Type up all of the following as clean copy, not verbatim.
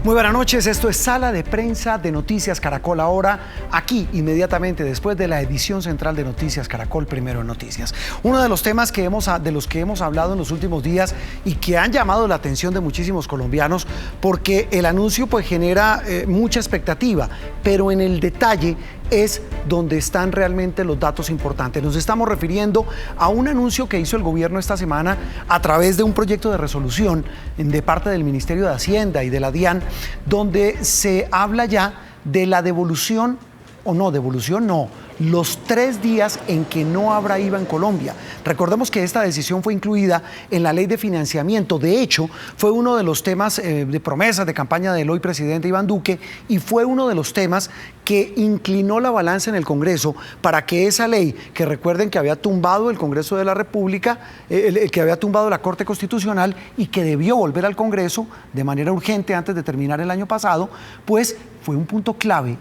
Muy buenas noches, esto es Sala de Prensa de Noticias Caracol Ahora, aquí inmediatamente después de la edición central de Noticias Caracol Primero en Noticias. Uno de los temas de los que hemos hablado en los últimos días y que han llamado la atención de muchísimos colombianos porque el anuncio pues genera mucha expectativa, pero en el detalle es donde están realmente los datos importantes. Nos estamos refiriendo a un anuncio que hizo el gobierno esta semana a través de un proyecto de resolución de parte del Ministerio de Hacienda y de la DIAN, donde se habla ya de la devolución, los 3 días en que no habrá IVA en Colombia. Recordemos que esta decisión fue incluida en la ley de financiamiento. De hecho, fue uno de los temas de promesas de campaña del hoy presidente Iván Duque y fue uno de los temas que inclinó la balanza en el Congreso para que esa ley, que recuerden que había tumbado el Congreso de la República, que había tumbado la Corte Constitucional y que debió volver al Congreso de manera urgente antes de terminar el año pasado, pues fue un punto clave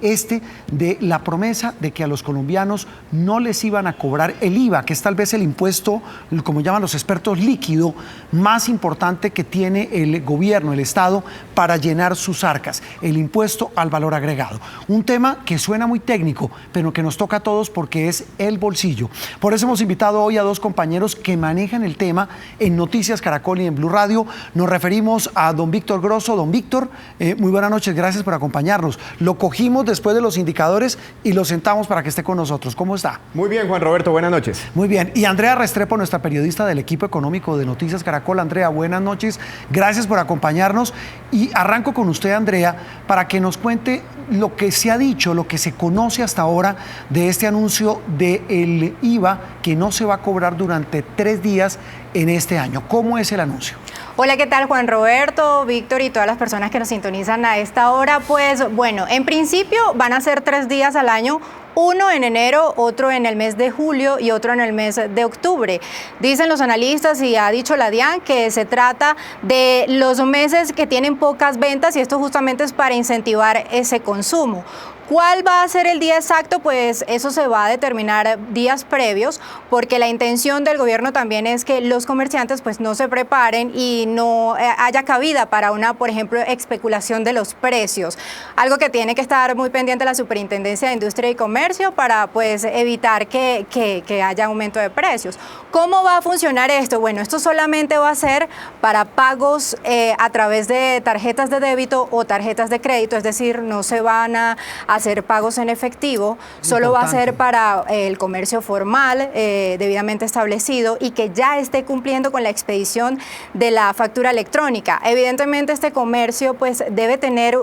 de la promesa de que a los colombianos no les iban a cobrar el IVA, que es tal vez el impuesto, como llaman los expertos, líquido, más importante que tiene el gobierno, el Estado, para llenar sus arcas, el impuesto al valor agregado. Un tema que suena muy técnico, pero que nos toca a todos porque es el bolsillo. Por eso hemos invitado hoy a 2 compañeros que manejan el tema en Noticias Caracol y en Blue Radio. Nos referimos a don Víctor Grosso. Don Víctor, muy buenas noches, gracias por acompañarnos. Lo cogimos después de los indicadores y lo sentamos para que esté con nosotros. ¿Cómo está? Muy bien, Juan Roberto, buenas noches. Muy bien. Y Andrea Restrepo, nuestra periodista del equipo económico de Noticias Caracol. Andrea, buenas noches. Gracias por acompañarnos. Y arranco con usted, Andrea, para que nos cuente lo que se ha dicho, lo que se conoce hasta ahora de este anuncio del IVA que no se va a cobrar durante 3 días en este año. ¿Cómo es el anuncio? Hola, ¿qué tal, Juan Roberto, Víctor y todas las personas que nos sintonizan a esta hora? Pues bueno, en principio van a ser 3 días al año, uno en enero, otro en el mes de julio y otro en el mes de octubre. Dicen los analistas y ha dicho la DIAN que se trata de los meses que tienen pocas ventas y esto justamente es para incentivar ese consumo. ¿Cuál va a ser el día exacto? Pues eso se va a determinar días previos, porque la intención del gobierno también es que los comerciantes pues no se preparen y no haya cabida para una, por ejemplo, especulación de los precios. Algo que tiene que estar muy pendiente la Superintendencia de Industria y Comercio para pues evitar que haya aumento de precios. ¿Cómo va a funcionar esto? Bueno, esto solamente va a ser para pagos a través de tarjetas de débito o tarjetas de crédito, es decir, no se van a hacer pagos en efectivo, solo va a ser para el comercio formal, debidamente establecido y que ya esté cumpliendo con la expedición de la factura electrónica. Evidentemente este comercio pues debe tener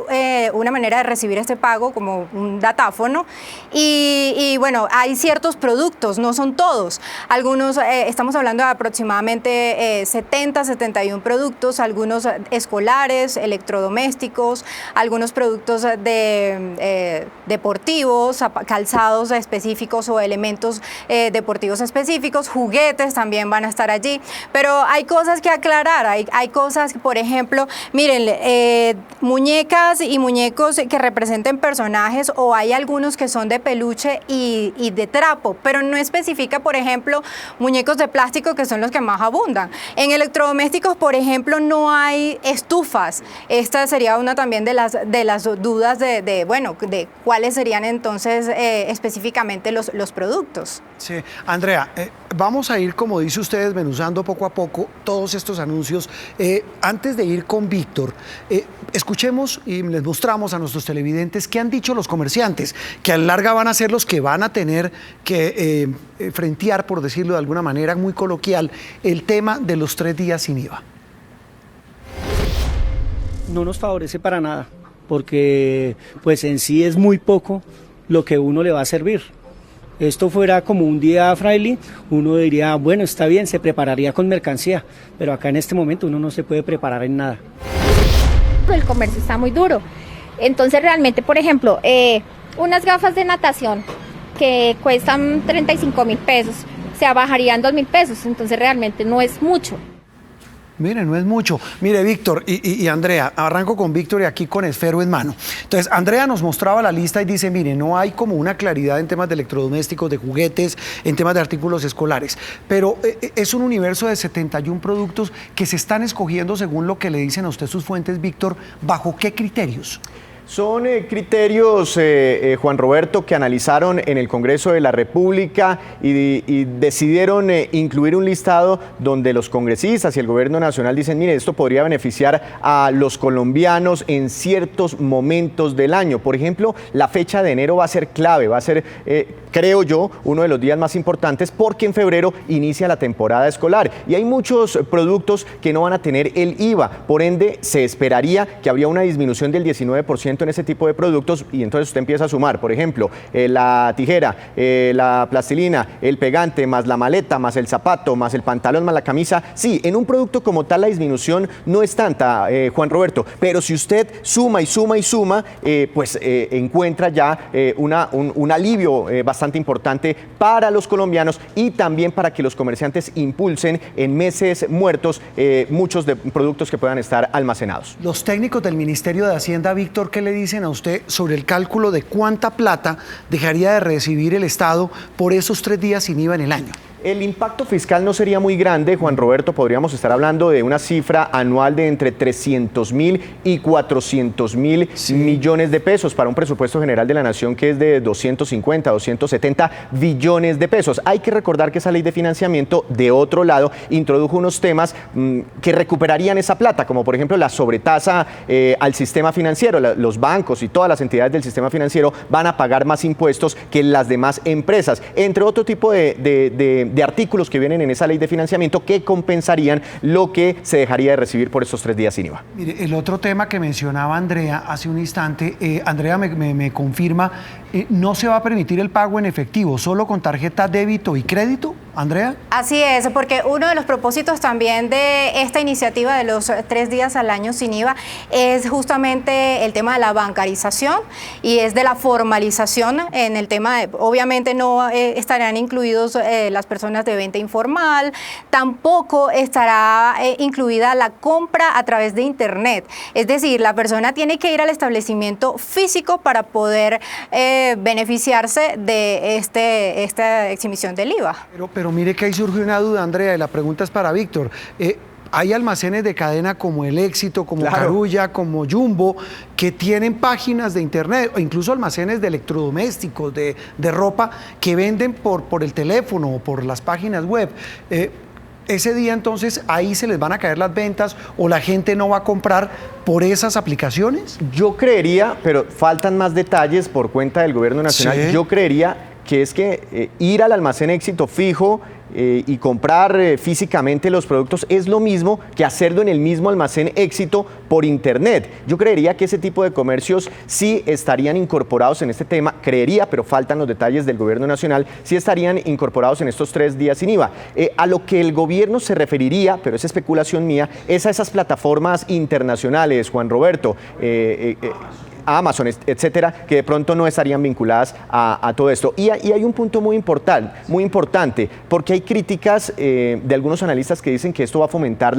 una manera de recibir este pago como un datáfono y bueno, hay ciertos productos, no son todos. Algunos, estamos hablando de aproximadamente 71 productos, algunos escolares, electrodomésticos, algunos productos deportivos, calzados específicos o elementos deportivos específicos, juguetes también van a estar allí, pero hay cosas que aclarar, hay cosas, por ejemplo, miren, muñecas y muñecos que representen personajes o hay algunos que son de peluche y de trapo, pero no especifica, por ejemplo, muñecos de plástico que son los que más abundan. En electrodomésticos, por ejemplo, no hay estufas. Esta sería una también de las dudas de cuáles serían entonces específicamente los productos. Sí, Andrea, vamos a ir, como dice usted, desmenuzando poco a poco todos estos anuncios. Antes de ir con Víctor, escuchemos y les mostramos a nuestros televidentes qué han dicho los comerciantes, que a la larga van a ser los que van a tener que frentear, por decirlo de alguna manera muy coloquial, el tema de los 3 días sin IVA. No nos favorece para nada, porque pues en sí es muy poco lo que uno le va a servir. Esto fuera como un día fraile, uno diría, bueno, está bien, se prepararía con mercancía, pero acá en este momento uno no se puede preparar en nada. El comercio está muy duro, entonces realmente, por ejemplo, unas gafas de natación que cuestan 35.000 pesos, se bajarían 2.000 pesos, entonces realmente no es mucho. Mire, no es mucho. Mire, Víctor y Andrea, arranco con Víctor y aquí con esfero en mano. Entonces, Andrea nos mostraba la lista y dice, mire, no hay como una claridad en temas de electrodomésticos, de juguetes, en temas de artículos escolares, pero es un universo de 71 productos que se están escogiendo según lo que le dicen a usted sus fuentes, Víctor, ¿bajo qué criterios? Son criterios, Juan Roberto, que analizaron en el Congreso de la República y decidieron incluir un listado donde los congresistas y el gobierno nacional dicen, mire, esto podría beneficiar a los colombianos en ciertos momentos del año. Por ejemplo, la fecha de enero va a ser clave, va a ser, creo yo, uno de los días más importantes porque en febrero inicia la temporada escolar y hay muchos productos que no van a tener el IVA. Por ende, se esperaría que habría una disminución del 19% en ese tipo de productos y entonces usted empieza a sumar, por ejemplo, la tijera, la plastilina, el pegante, más la maleta, más el zapato, más el pantalón, más la camisa. Sí, en un producto como tal la disminución no es tanta, Juan Roberto, pero si usted suma y suma y suma, pues encuentra ya un alivio bastante importante para los colombianos y también para que los comerciantes impulsen en meses muertos muchos de productos que puedan estar almacenados. Los técnicos del Ministerio de Hacienda, Víctor, ¿qué le dicen a usted sobre el cálculo de cuánta plata dejaría de recibir el Estado por esos 3 días sin IVA en el año? El impacto fiscal no sería muy grande, Juan Roberto, podríamos estar hablando de una cifra anual de entre 300.000 y 400.000 millones de pesos para un presupuesto general de la nación que es de 250, 270 billones de pesos. Hay que recordar que esa ley de financiamiento, de otro lado, introdujo unos temas que recuperarían esa plata, como por ejemplo la sobretasa al sistema financiero. Los bancos y todas las entidades del sistema financiero van a pagar más impuestos que las demás empresas, entre otro tipo de artículos que vienen en esa ley de financiamiento que compensarían lo que se dejaría de recibir por estos 3 días sin IVA. Mire, el otro tema que mencionaba Andrea hace un instante, Andrea me confirma, no se va a permitir el pago en efectivo, solo con tarjeta débito y crédito, Andrea. Así es, porque uno de los propósitos también de esta iniciativa de los 3 días al año sin IVA es justamente el tema de la bancarización y es de la formalización en el tema de, obviamente no estarán incluidos las personas de venta informal, tampoco estará incluida la compra a través de internet, es decir, la persona tiene que ir al establecimiento físico para poder beneficiarse de esta exhibición del IVA. Pero mire que ahí surge una duda, Andrea, y la pregunta es para Víctor. Hay almacenes de cadena como El Éxito, como Carulla, como Jumbo, que tienen páginas de internet, o incluso almacenes de electrodomésticos, de ropa, que venden por el teléfono o por las páginas web. Ese día entonces ahí se les van a caer las ventas o la gente no va a comprar por esas aplicaciones. Yo creería, pero faltan más detalles por cuenta del gobierno nacional, sí. Yo creería que es que ir al almacén Éxito fijo y comprar físicamente los productos es lo mismo que hacerlo en el mismo almacén Éxito por internet. Yo creería que ese tipo de comercios sí estarían incorporados en este tema, creería, pero faltan los detalles del gobierno nacional, sí estarían incorporados en estos 3 días sin IVA. A lo que el gobierno se referiría, pero es especulación mía, es a esas plataformas internacionales, Juan Roberto, Amazon, etcétera, que de pronto no estarían vinculadas a todo esto. Y hay un punto muy importante, porque hay críticas de algunos analistas que dicen que esto va a fomentar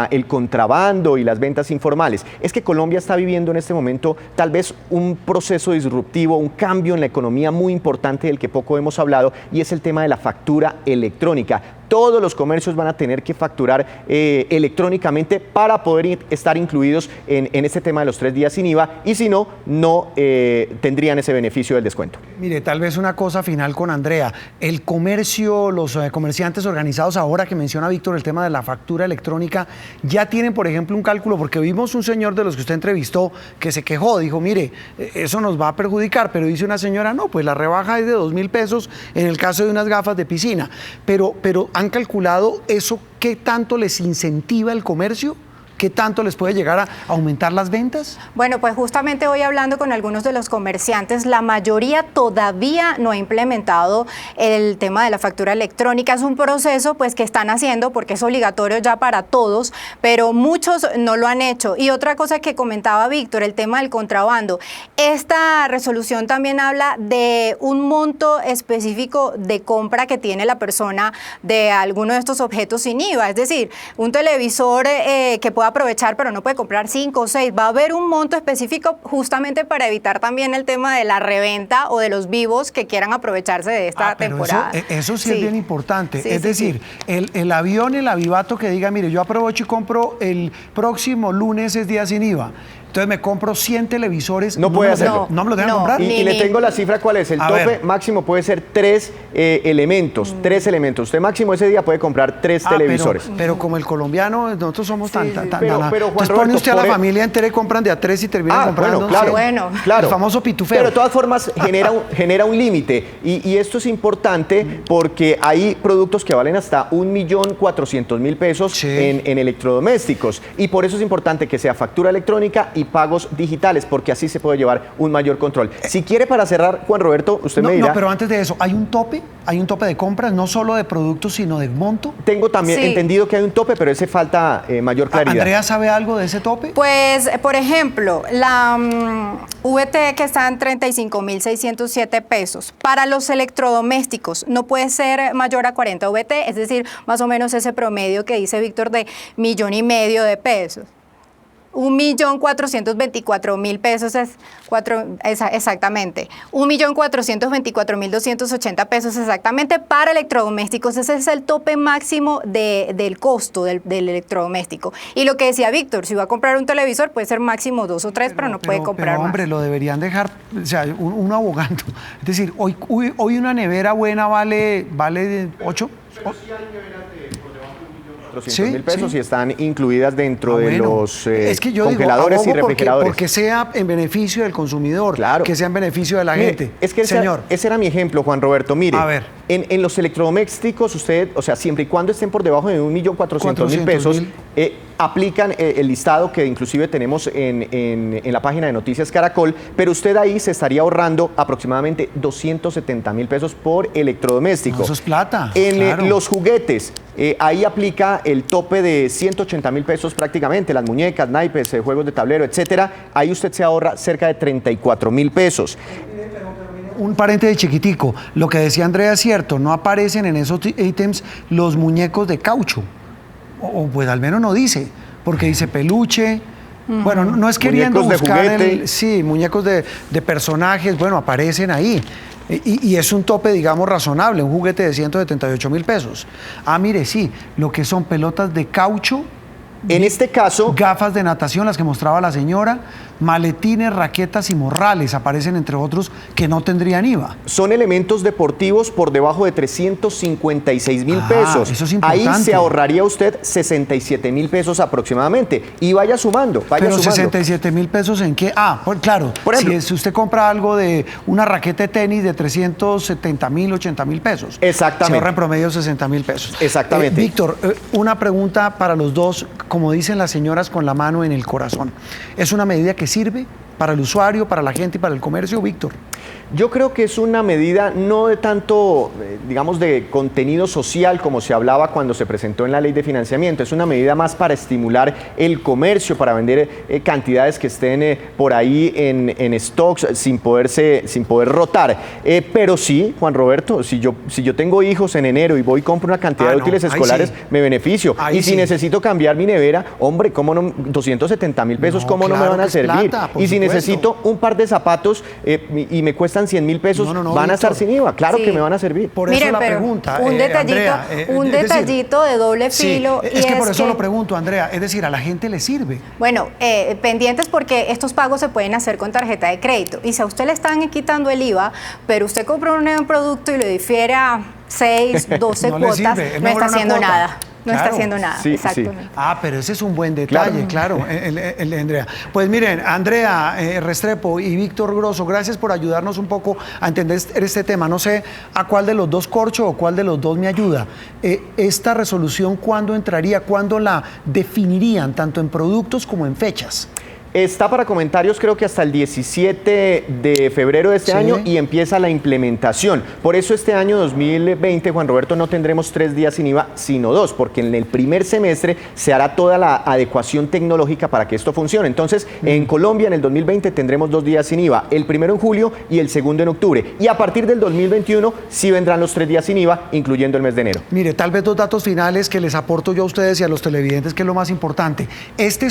el contrabando y las ventas informales. Es que Colombia está viviendo en este momento tal vez un proceso disruptivo, un cambio en la economía muy importante del que poco hemos hablado, y es el tema de la factura electrónica. Todos los comercios van a tener que facturar electrónicamente para poder estar incluidos en este tema de los 3 días sin IVA, y si no, no tendrían ese beneficio del descuento. Mire, tal vez una cosa final con Andrea. El comercio, los comerciantes organizados, ahora que menciona Víctor el tema de la factura electrónica, ya tienen, por ejemplo, un cálculo, porque vimos un señor de los que usted entrevistó que se quejó, dijo, mire, eso nos va a perjudicar, pero dice una señora, no, pues la rebaja es de 2.000 pesos en el caso de unas gafas de piscina, pero ¿han calculado eso qué tanto les incentiva el comercio? ¿qué tanto les puede llegar a aumentar las ventas? Bueno, pues justamente hoy hablando con algunos de los comerciantes, la mayoría todavía no ha implementado el tema de la factura electrónica. Es un proceso pues que están haciendo porque es obligatorio ya para todos, pero muchos no lo han hecho. Y otra cosa que comentaba Víctor, el tema del contrabando. Esta resolución también habla de un monto específico de compra que tiene la persona de alguno de estos objetos sin IVA. Es decir, un televisor que pueda aprovechar pero no puede comprar 5 o 6. Va a haber un monto específico justamente para evitar también el tema de la reventa o de los vivos que quieran aprovecharse de esta temporada. Eso sí es bien importante. Es decir, el avión, el avivato que diga, mire, yo aprovecho y compro el próximo lunes es día sin IVA. Entonces me compro 100 televisores. No puede hacerlo. No me lo dejan comprar. Y le tengo la cifra, ¿cuál es? El tope máximo puede ser 3 elementos. 3 elementos. Usted máximo ese día puede comprar 3 televisores. Pero como el colombiano, nosotros somos tan pero Juan entonces Roberto, pone usted a la familia entera y compran de a 3 y terminan comprando. Bueno, claro. El famoso pitufeo. Pero de todas formas genera un límite. Y esto es importante porque hay productos que valen hasta 1.400.000 pesos en electrodomésticos. Y por eso es importante que sea factura electrónica y pagos digitales, porque así se puede llevar un mayor control. Si quiere, para cerrar, Juan Roberto, usted me dirá... No, pero antes de eso, ¿hay un tope de compras, no solo de productos, sino de monto? Tengo también entendido que hay un tope, pero ese falta mayor claridad. ¿Andrea sabe algo de ese tope? Pues, por ejemplo, la VT que está en 35.607 pesos. Para los electrodomésticos no puede ser mayor a 40 VT, es decir, más o menos ese promedio que dice Víctor de 1,5 millones de pesos. 1.424.000 pesos exactamente. 1.424.280 pesos exactamente para electrodomésticos. Ese es el tope máximo del costo del electrodoméstico. Y lo que decía Víctor, si va a comprar un televisor puede ser máximo 2 o 3, pero no puede comprar más. Hombre, lo deberían dejar, o sea, uno abogando. Es decir, hoy una nevera buena vale 8. $400.000 pesos y están incluidas dentro de los congeladores y refrigeradores. Porque sea en beneficio del consumidor, que sea en beneficio de la gente. Es que ese era mi ejemplo, Juan Roberto. Mire, a ver. En los electrodomésticos, usted, o sea, siempre y cuando estén por debajo de 1.400.000 pesos, aplican el listado que inclusive tenemos en la página de Noticias Caracol, pero usted ahí se estaría ahorrando aproximadamente 270.000 pesos por electrodoméstico. No, eso es plata. Los juguetes, ahí aplica el tope de 180.000 pesos prácticamente, las muñecas, naipes, juegos de tablero, etcétera. Ahí usted se ahorra cerca de 34.000 pesos. Un paréntesis chiquitico, lo que decía Andrea es cierto, no aparecen en esos ítems los muñecos de caucho, o pues al menos no dice, porque dice peluche. Bueno, no es queriendo buscar muñecos de personajes, bueno, aparecen ahí. Y es un tope, digamos, razonable, un juguete de 178.000 pesos. Mire, sí, lo que son pelotas de caucho. En este caso... Gafas de natación, las que mostraba la señora, maletines, raquetas y morrales aparecen entre otros que no tendrían IVA. Son elementos deportivos por debajo de 356.000 pesos. Eso es importante. Ahí se ahorraría usted 67.000 pesos aproximadamente. Y vaya sumando, Pero 67.000 pesos ¿en qué? Pues claro, por ejemplo, si usted compra algo de una raqueta de tenis de 370.000, 80.000 pesos. Exactamente. Se ahorra en promedio 60.000 pesos. Exactamente. Víctor, una pregunta para los dos, como dicen las señoras, con la mano en el corazón. ¿Es una medida que sirve para el usuario, para la gente y para el comercio, Víctor? Yo creo que es una medida no de tanto, digamos, de contenido social como se hablaba cuando se presentó en la ley de financiamiento. Es una medida más para estimular el comercio, para vender cantidades que estén por ahí en stocks sin poder rotar. Pero sí, Juan Roberto, si yo tengo hijos en enero y voy y compro una cantidad de útiles escolares, me beneficio. Y si necesito cambiar mi nevera, hombre, ¿cómo no? 270.000 pesos, ¿cómo no me van a servir? Y si necesito un par de zapatos y me cuestan 100.000 pesos, van a estar sin IVA. Claro que me van a servir. Por eso la pregunta, un detallito, Andrea, detallito de doble filo. Es que por eso lo pregunto, Andrea. Es decir, a la gente le sirve. Bueno, pendientes porque estos pagos se pueden hacer con tarjeta de crédito. Y si a usted le están quitando el IVA, pero usted compra un producto y lo difiere a 6, 12 cuotas, no está haciendo nada. no está haciendo nada. Sí, exactamente. sí. Pero ese es un buen detalle, claro, el Andrea. Pues miren, Andrea Restrepo y Víctor Grosso, gracias por ayudarnos un poco a entender este tema. No sé a cuál de los dos corcho o cuál de los dos me ayuda. Esta resolución, ¿cuándo entraría? ¿Cuándo la definirían, tanto en productos como en fechas? Está para comentarios creo que hasta el 17 de febrero de este año y empieza la implementación. Por eso este año 2020, Juan Roberto, no tendremos 3 días sin IVA, sino 2, porque en el primer semestre se hará toda la adecuación tecnológica para que esto funcione. Entonces, en Colombia en el 2020 tendremos 2 días sin IVA, el primero en julio y el segundo en octubre. Y a partir del 2021 sí vendrán los 3 días sin IVA, incluyendo el mes de enero. Mire, tal vez 2 datos finales que les aporto yo a ustedes y a los televidentes, que es lo más importante. Este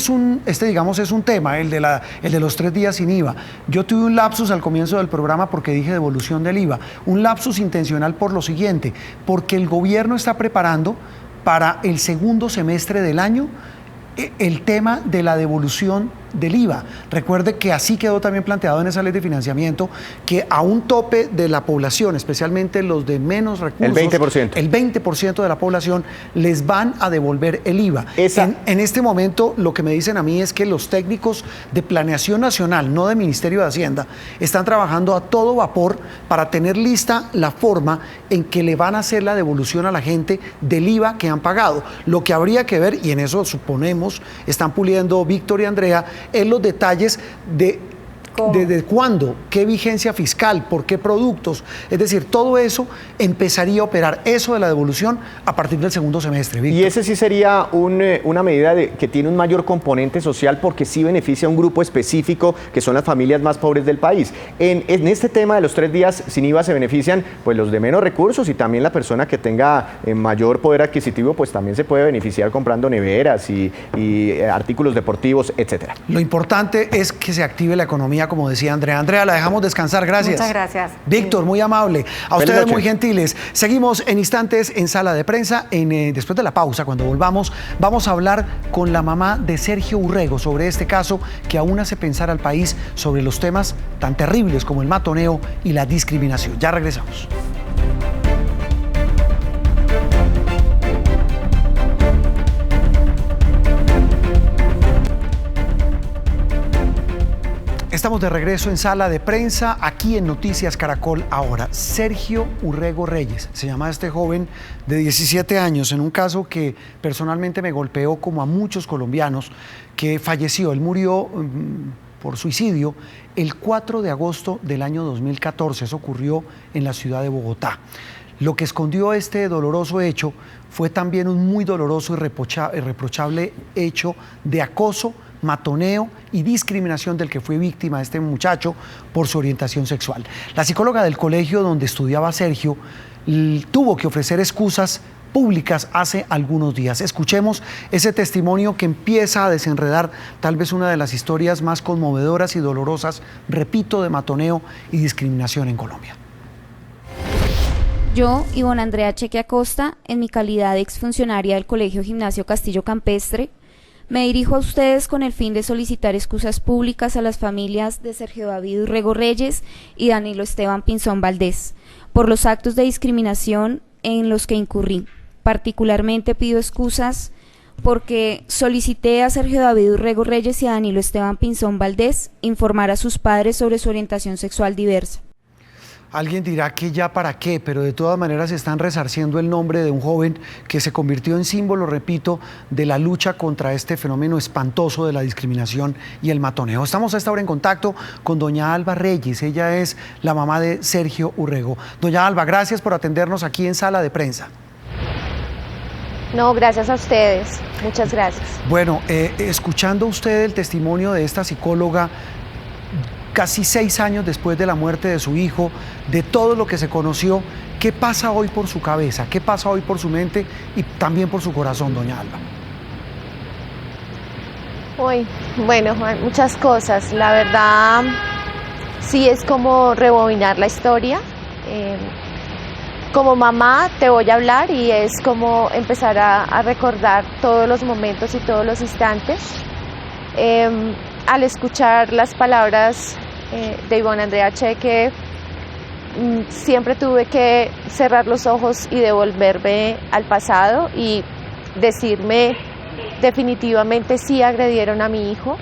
digamos, es un tema, el de los 3 días sin IVA. Yo tuve un lapsus al comienzo del programa porque dije devolución del IVA. Un lapsus intencional por lo siguiente, porque el gobierno está preparando para el segundo semestre del año el tema de la devolución del IVA. Recuerde que así quedó también planteado en esa ley de financiamiento, que a un tope de la población, especialmente los de menos recursos, el 20% de la población, les van a devolver el IVA. En este momento lo que me dicen a mí es que los técnicos de planeación nacional, no del Ministerio de Hacienda, están trabajando a todo vapor para tener lista la forma en que le van a hacer la devolución a la gente del IVA que han pagado. Lo que habría que ver, y en eso suponemos, están puliendo Víctor y Andrea, en los detalles de ¿desde cuándo? ¿Qué vigencia fiscal? ¿Por qué productos? Es decir, todo eso empezaría a operar, eso de la devolución, a partir del segundo semestre, Víctor. Y ese sí sería una medida que tiene un mayor componente social, porque sí beneficia a un grupo específico, que son las familias más pobres del país. En este tema de los 3 días sin IVA se benefician pues los de menos recursos, y también la persona que tenga mayor poder adquisitivo, pues también se puede beneficiar comprando neveras y artículos deportivos, etcétera. Lo importante es que se active la economía, como decía Andrea. Andrea, la dejamos descansar, gracias. Muchas gracias. Víctor, muy amable. A ustedes muy gentiles. Seguimos en instantes en Sala de Prensa. Después de la pausa, cuando volvamos, vamos a hablar con la mamá de Sergio Urrego sobre este caso que aún hace pensar al país sobre los temas tan terribles como el matoneo y la discriminación. Ya regresamos. Estamos de regreso en Sala de Prensa, aquí en Noticias Caracol Ahora. Sergio Urrego Reyes, se llama este joven de 17 años, en un caso que personalmente me golpeó como a muchos colombianos, que falleció. Él murió por suicidio el 4 de agosto del año 2014, eso ocurrió en la ciudad de Bogotá. Lo que escondió este doloroso hecho fue también un muy doloroso y reprochable hecho de acoso, matoneo y discriminación del que fue víctima este muchacho por su orientación sexual. La psicóloga del colegio donde estudiaba Sergio tuvo que ofrecer excusas públicas hace algunos días. Escuchemos ese testimonio que empieza a desenredar tal vez una de las historias más conmovedoras y dolorosas, repito, de matoneo y discriminación en Colombia. Yo, Ivonne Andrea Cheque Acosta, en mi calidad de exfuncionaria del Colegio Gimnasio Castillo Campestre, me dirijo a ustedes con el fin de solicitar excusas públicas a las familias de Sergio David Urrego Reyes y Danilo Esteban Pinzón Valdés por los actos de discriminación en los que incurrí. Particularmente pido excusas porque solicité a Sergio David Urrego Reyes y a Danilo Esteban Pinzón Valdés informar a sus padres sobre su orientación sexual diversa. Alguien dirá que ya para qué, pero de todas maneras están resarciendo el nombre de un joven que se convirtió en símbolo, repito, de la lucha contra este fenómeno espantoso de la discriminación y el matoneo. Estamos a esta hora en contacto con doña Alba Reyes, ella es la mamá de Sergio Urrego. Doña Alba, gracias por atendernos aquí en Sala de Prensa. No, gracias a ustedes, muchas gracias. Bueno, escuchando usted el testimonio de esta psicóloga, casi 6 años después de la muerte de su hijo, de todo lo que se conoció, ¿qué pasa hoy por su cabeza? ¿Qué pasa hoy por su mente y también por su corazón, doña Alba? Uy, bueno, Juan, muchas cosas. La verdad, sí es como rebobinar la historia. Como mamá te voy a hablar y es como empezar a recordar todos los momentos y todos los instantes. Al escuchar las palabras de Ivonne Andrea Cheque, siempre tuve que cerrar los ojos y devolverme al pasado y decirme definitivamente sí agredieron a mi hijo,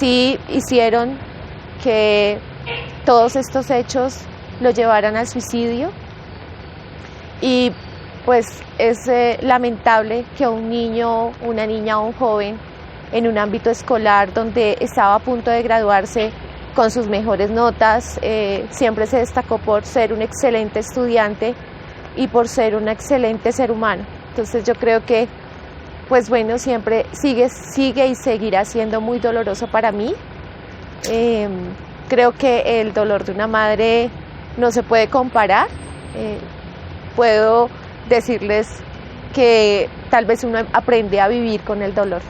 sí hicieron que todos estos hechos lo llevaran al suicidio, y pues es lamentable que un niño, una niña o un joven en un ámbito escolar donde estaba a punto de graduarse con sus mejores notas, siempre se destacó por ser un excelente estudiante y por ser un excelente ser humano. Entonces yo creo que, pues bueno, siempre sigue y seguirá siendo muy doloroso para mí. Creo que el dolor de una madre no se puede comparar. Puedo decirles que tal vez uno aprende a vivir con el dolor.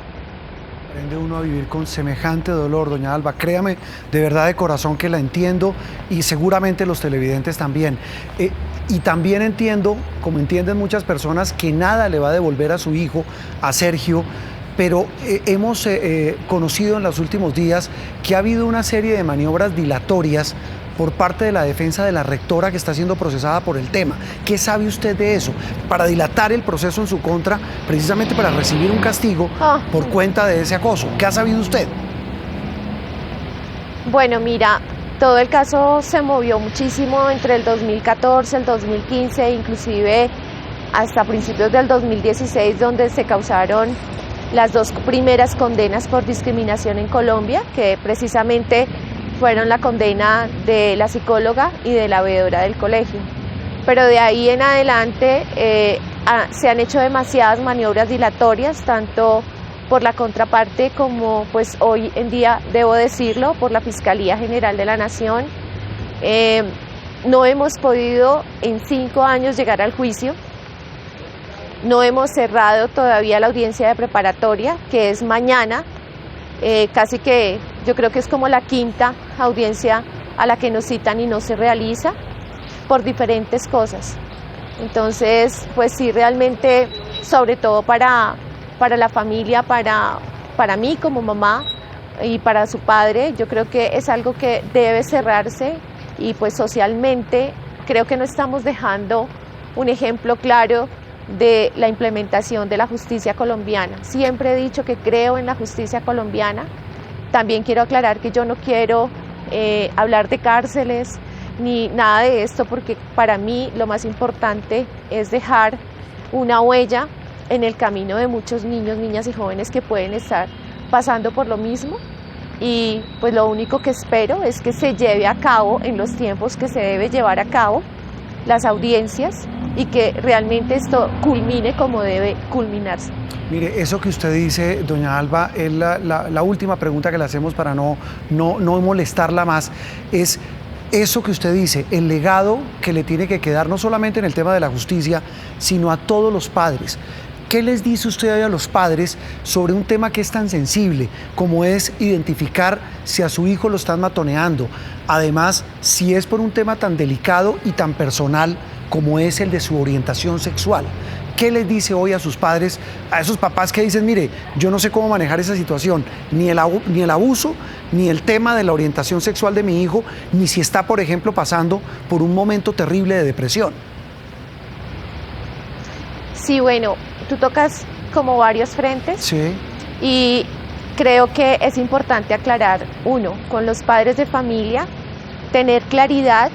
Aprende uno a vivir con semejante dolor, doña Alba. Créame, de verdad, de corazón, que la entiendo, y seguramente los televidentes también. Y también entiendo, como entienden muchas personas, que nada le va a devolver a su hijo, a Sergio, pero hemos conocido en los últimos días que ha habido una serie de maniobras dilatorias por parte de la defensa de la rectora que está siendo procesada por el tema. ¿Qué sabe usted de eso? Para dilatar el proceso en su contra, precisamente para recibir un castigo por cuenta de ese acoso. ¿Qué ha sabido usted? Bueno, mira, todo el caso se movió muchísimo entre el 2014, el 2015, inclusive hasta principios del 2016, donde se causaron las 2 primeras condenas por discriminación en Colombia, que precisamente fueron la condena de la psicóloga y de la veedora del colegio. Pero de ahí en adelante se han hecho demasiadas maniobras dilatorias, tanto por la contraparte como, pues hoy en día, debo decirlo, por la Fiscalía General de la Nación. No hemos podido en 5 años llegar al juicio. No hemos cerrado todavía la audiencia de preparatoria, que es mañana. Casi que yo creo que es como la 5ª audiencia a la que nos citan y no se realiza por diferentes cosas. Entonces, pues sí, realmente, sobre todo para la familia, para mí como mamá y para su padre, yo creo que es algo que debe cerrarse, y pues socialmente creo que no estamos dejando un ejemplo claro de la implementación de la justicia colombiana. Siempre he dicho que creo en la justicia colombiana. También quiero aclarar que yo no quiero hablar de cárceles ni nada de esto, porque para mí lo más importante es dejar una huella en el camino de muchos niños, niñas y jóvenes que pueden estar pasando por lo mismo, y pues lo único que espero es que se lleve a cabo en los tiempos que se debe llevar a cabo las audiencias, y que realmente esto culmine como debe culminarse. Mire, eso que usted dice, doña Alba, es la última pregunta que le hacemos para no molestarla más, es eso que usted dice, el legado que le tiene que quedar no solamente en el tema de la justicia, sino a todos los padres. ¿Qué les dice usted a los padres sobre un tema que es tan sensible como es identificar si a su hijo lo están matoneando? Además, si es por un tema tan delicado y tan personal como es el de su orientación sexual. ¿Qué les dice hoy a sus padres, a esos papás que dicen, mire, yo no sé cómo manejar esa situación, ni el abuso, ni el tema de la orientación sexual de mi hijo, ni si está, por ejemplo, pasando por un momento terrible de depresión? Sí, bueno, tú tocas como varios frentes. Sí. Y creo que es importante aclarar, uno, con los padres de familia, tener claridad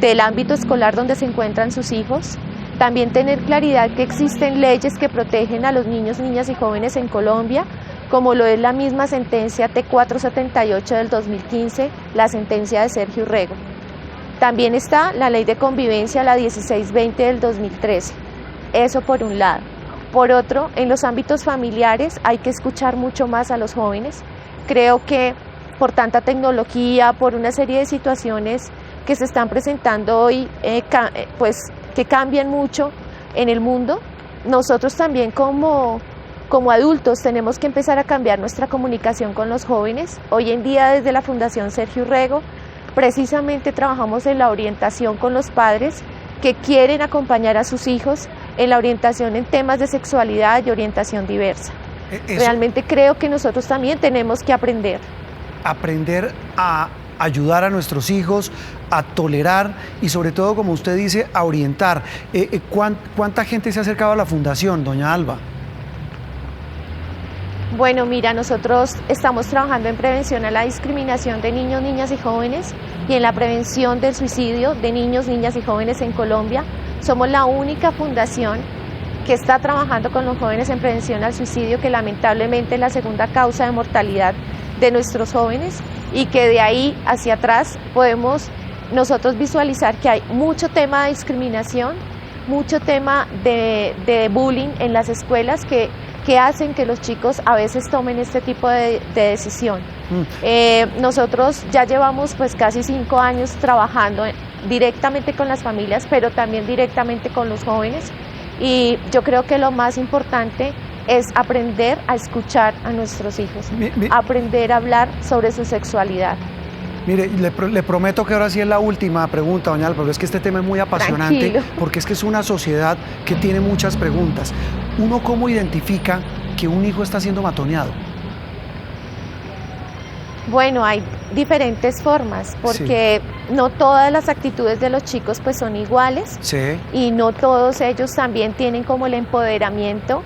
del ámbito escolar donde se encuentran sus hijos. También tener claridad que existen leyes que protegen a los niños, niñas y jóvenes en Colombia, como lo es la misma sentencia T478 del 2015, la sentencia de Sergio Urrego. También está la ley de convivencia, la 1620 del 2013. Eso por un lado. Por otro, en los ámbitos familiares hay que escuchar mucho más a los jóvenes. Creo que por tanta tecnología, por una serie de situaciones que se están presentando hoy, pues que cambian mucho en el mundo, nosotros también como adultos tenemos que empezar a cambiar nuestra comunicación con los jóvenes. Hoy en día, desde la Fundación Sergio Urrego, precisamente trabajamos en la orientación con los padres que quieren acompañar a sus hijos en la orientación en temas de sexualidad y orientación diversa. Realmente creo que nosotros también tenemos que aprender. Aprender a ayudar a nuestros hijos, a tolerar y sobre todo, como usted dice, a orientar. ¿Cuánta gente se ha acercado a la fundación, doña Alba? Bueno, mira, nosotros estamos trabajando en prevención a la discriminación de niños, niñas y jóvenes y en la prevención del suicidio de niños, niñas y jóvenes en Colombia. Somos la única fundación que está trabajando con los jóvenes en prevención al suicidio, que lamentablemente es la segunda causa de mortalidad de nuestros jóvenes y que de ahí hacia atrás podemos nosotros visualizar que hay mucho tema de discriminación, mucho tema de bullying en las escuelas que hacen que los chicos a veces tomen este tipo de decisión. Nosotros ya llevamos pues casi 5 años trabajando directamente con las familias, pero también directamente con los jóvenes, y yo creo que lo más importante es aprender a escuchar a nuestros hijos, aprender a hablar sobre su sexualidad. Mire, le prometo que ahora sí es la última pregunta, doña Alba, pero es que este tema es muy apasionante. Tranquilo. Porque es que es una sociedad que tiene muchas preguntas. ¿Uno cómo identifica que un hijo está siendo matoneado? Bueno, hay diferentes formas, porque no todas las actitudes de los chicos pues son iguales, y no todos ellos también tienen como el empoderamiento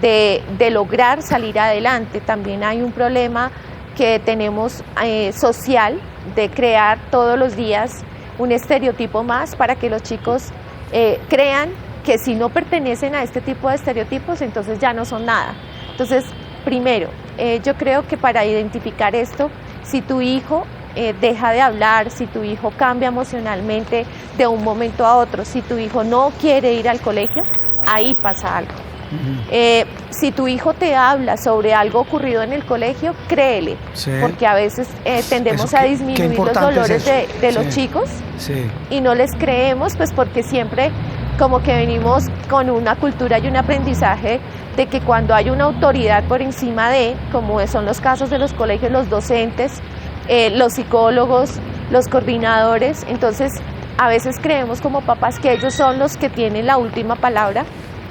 de lograr salir adelante. También hay un problema que tenemos social, de crear todos los días un estereotipo más para que los chicos crean que si no pertenecen a este tipo de estereotipos, entonces ya no son nada. Entonces, primero, yo creo que para identificar esto, si tu hijo deja de hablar, si tu hijo cambia emocionalmente de un momento a otro, si tu hijo no quiere ir al colegio, ahí pasa algo. Si tu hijo te habla sobre algo ocurrido en el colegio, créele, porque a veces tendemos a disminuir los dolores de los chicos y no les creemos, pues porque siempre como que venimos con una cultura y un aprendizaje de que cuando hay una autoridad por encima de, como son los casos de los colegios, los docentes, los psicólogos, los coordinadores, entonces a veces creemos como papás que ellos son los que tienen la última palabra.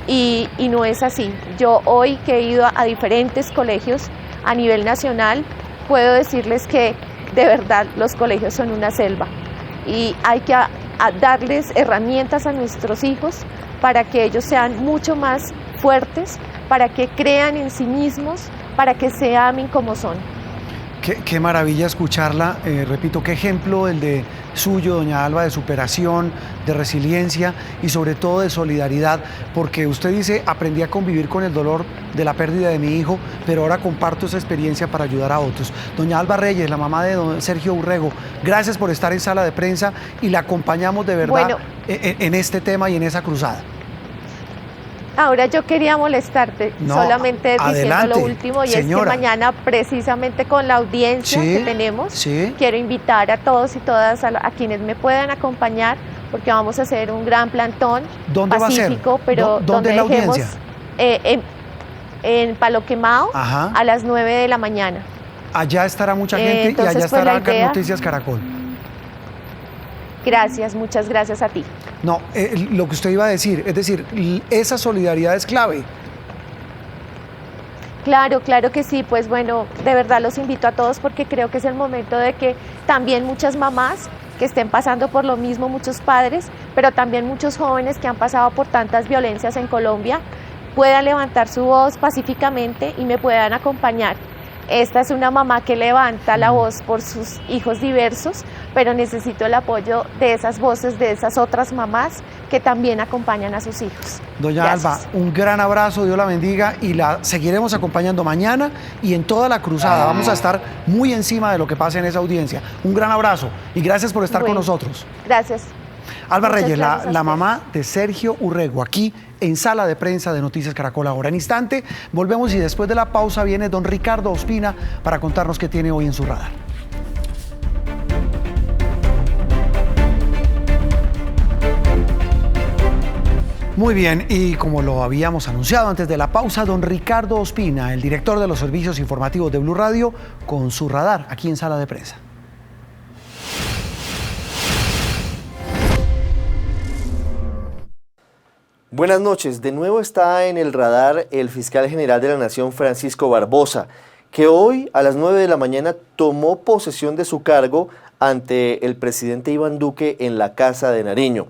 Y no es así. Yo hoy que he ido a diferentes colegios a nivel nacional, puedo decirles que de verdad los colegios son una selva y hay que darles herramientas a nuestros hijos para que ellos sean mucho más fuertes, para que crean en sí mismos, para que se amen como son. Qué maravilla escucharla, repito, qué ejemplo el de suyo, doña Alba, de superación, de resiliencia y sobre todo de solidaridad, porque usted dice, aprendí a convivir con el dolor de la pérdida de mi hijo, pero ahora comparto esa experiencia para ayudar a otros. Doña Alba Reyes, la mamá de don Sergio Urrego, gracias por estar en Sala de Prensa y la acompañamos de verdad en este tema y en esa cruzada. Ahora yo quería molestarte solamente diciendo lo último, y señora, es que mañana precisamente con la audiencia que tenemos, quiero invitar a todos y todas a quienes me puedan acompañar, porque vamos a hacer un gran plantón pacífico, pero ¿Dónde donde es la dejemos en Palo Quemado a las 9 de la mañana. Allá estará mucha gente y allá estará Noticias Caracol. Gracias, muchas gracias a ti. No, lo que usted iba a decir, es decir, esa solidaridad es clave. Claro, claro que sí, pues bueno, de verdad los invito a todos porque creo que es el momento de que también muchas mamás que estén pasando por lo mismo, muchos padres, pero también muchos jóvenes que han pasado por tantas violencias en Colombia, puedan levantar su voz pacíficamente y me puedan acompañar. Esta es una mamá que levanta la voz por sus hijos diversos, pero necesito el apoyo de esas voces, de esas otras mamás que también acompañan a sus hijos. Doña Alba, un gran abrazo, Dios la bendiga y la seguiremos acompañando mañana y en toda la cruzada. Vamos a estar muy encima de lo que pase en esa audiencia. Un gran abrazo y gracias por estar con nosotros. Gracias. Alba Reyes, la mamá de Sergio Urrego, aquí en Sala de Prensa de Noticias Caracol. Ahora en instante volvemos y después de la pausa viene don Ricardo Ospina para contarnos qué tiene hoy en su radar. Muy bien, y como lo habíamos anunciado antes de la pausa, don Ricardo Ospina, el director de los servicios informativos de Blue Radio, con su radar aquí en Sala de Prensa. Buenas noches. De nuevo está en el radar el fiscal general de la Nación, Francisco Barbosa, que hoy a las 9 de la mañana tomó posesión de su cargo ante el presidente Iván Duque en la Casa de Nariño.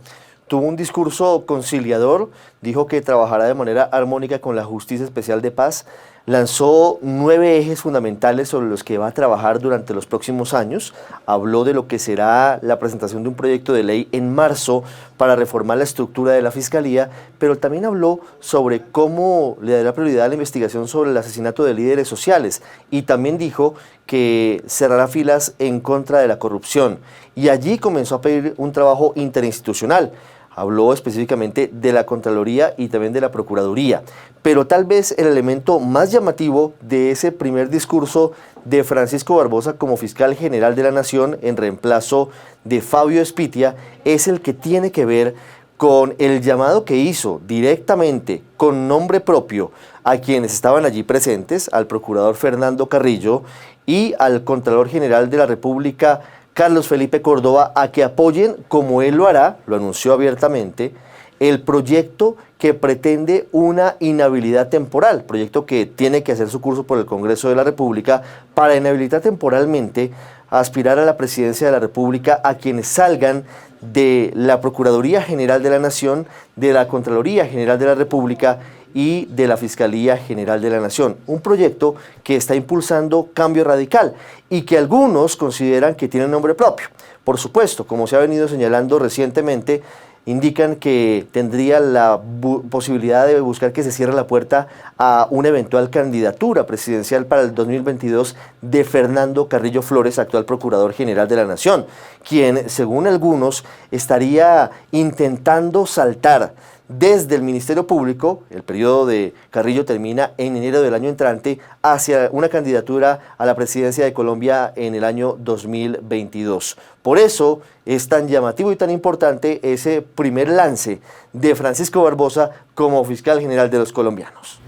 Tuvo un discurso conciliador, dijo que trabajará de manera armónica con la Justicia Especial de Paz, lanzó 9 ejes fundamentales sobre los que va a trabajar durante los próximos años, habló de lo que será la presentación de un proyecto de ley en marzo para reformar la estructura de la Fiscalía, pero también habló sobre cómo le dará prioridad a la investigación sobre el asesinato de líderes sociales y también dijo que cerrará filas en contra de la corrupción y allí comenzó a pedir un trabajo interinstitucional. Habló específicamente de la Contraloría y también de la Procuraduría. Pero tal vez el elemento más llamativo de ese primer discurso de Francisco Barbosa como fiscal general de la Nación en reemplazo de Fabio Espitia es el que tiene que ver con el llamado que hizo directamente con nombre propio a quienes estaban allí presentes, al procurador Fernando Carrillo y al Contralor General de la República, Carlos Felipe Córdoba, a que apoyen, como él lo hará, lo anunció abiertamente, el proyecto que pretende una inhabilidad temporal, proyecto que tiene que hacer su curso por el Congreso de la República para inhabilitar temporalmente a aspirar a la presidencia de la República a quienes salgan de la Procuraduría General de la Nación, de la Contraloría General de la República y de la Fiscalía General de la Nación. Un proyecto que está impulsando Cambio Radical y que algunos consideran que tiene nombre propio. Por supuesto, como se ha venido señalando recientemente, indican que tendría la posibilidad de buscar que se cierre la puerta a una eventual candidatura presidencial para el 2022 de Fernando Carrillo Flores, actual Procurador General de la Nación, quien, según algunos, estaría intentando saltar desde el Ministerio Público, el periodo de Carrillo termina en enero del año entrante, hacia una candidatura a la presidencia de Colombia en el año 2022. Por eso es tan llamativo y tan importante ese primer lance de Francisco Barbosa como fiscal general de los colombianos.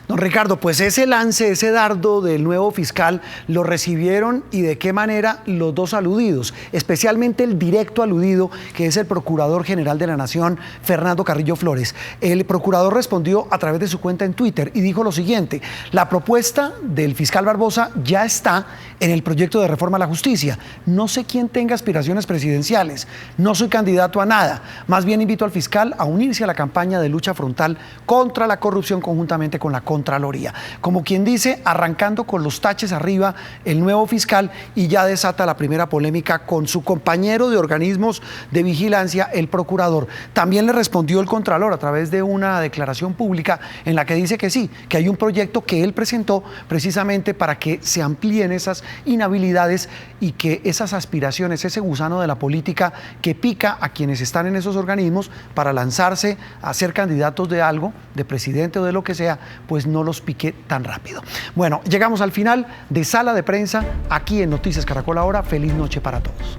Don Ricardo, pues ese lance, ese dardo del nuevo fiscal, lo recibieron y de qué manera los dos aludidos, especialmente el directo aludido, que es el Procurador General de la Nación, Fernando Carrillo Flores. El procurador respondió a través de su cuenta en Twitter y dijo lo siguiente: la propuesta del fiscal Barbosa ya está en el proyecto de reforma a la justicia. No sé quién tenga aspiraciones presidenciales, no soy candidato a nada, más bien invito al fiscal a unirse a la campaña de lucha frontal contra la corrupción conjuntamente con la Contraloría. Como quien dice, arrancando con los taches arriba el nuevo fiscal y ya desata la primera polémica con su compañero de organismos de vigilancia, el procurador. También le respondió el Contralor a través de una declaración pública en la que dice que sí, que hay un proyecto que él presentó precisamente para que se amplíen esas inhabilidades y que esas aspiraciones, ese gusano de la política que pica a quienes están en esos organismos para lanzarse a ser candidatos de algo, de presidente o de lo que sea, pues no los pique tan rápido. Bueno, llegamos al final de Sala de Prensa aquí en Noticias Caracol Ahora. Feliz noche para todos.